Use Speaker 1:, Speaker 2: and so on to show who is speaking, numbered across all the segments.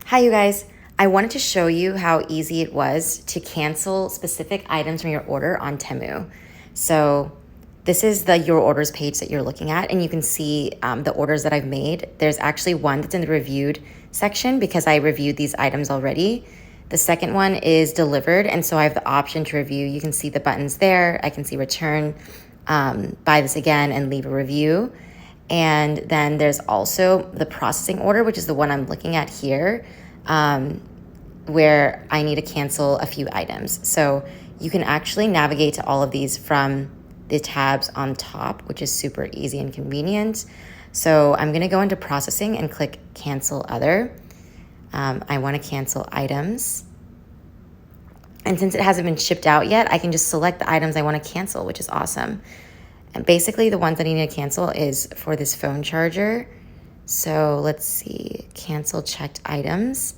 Speaker 1: Hi, you guys. I wanted to show you how easy it was to cancel specific items from your order on Temu. So this is the Your Orders page that you're looking at, and you can see the orders that I've made. There's actually one that's in the reviewed section because I reviewed these items already. The second one is delivered, and so I have the option to review. You can see the buttons there. I can see return, buy this again, and leave a review. And then there's also the processing order, which is the one I'm looking at here, where I need to cancel a few items. So you can actually navigate to all of these from the tabs on top, which is super easy and convenient. So I'm going to go into processing and click cancel other. I want to cancel items. And since it hasn't been shipped out yet, I can just select the items I want to cancel, which is awesome. And basically the ones that I need to cancel is for this phone charger. So let's see, cancel checked items.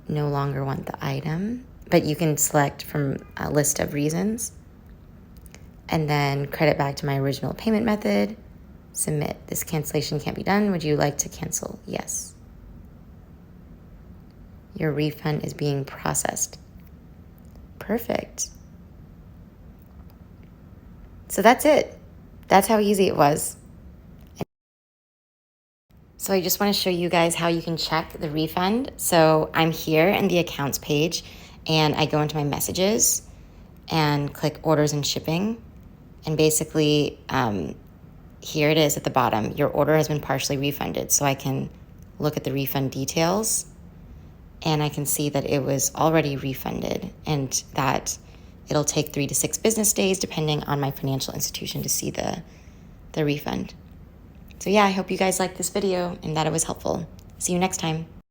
Speaker 1: No longer want the item, but you can select from a list of reasons. And then credit back to my original payment method. Submit. This cancellation can't be done. Would you like to cancel? Yes. Your refund is being processed. Perfect. So that's it. That's how easy it was. So I just want to show you guys how you can check the refund. So I'm here in the accounts page and I go into my messages and click orders and shipping. And basically here it is at the bottom. Your order has been partially refunded. So I can look at the refund details and I can see that it was already refunded and that it'll take 3 to 6 business days depending on my financial institution to see the refund. So yeah, I hope you guys liked this video and that it was helpful. See you next time.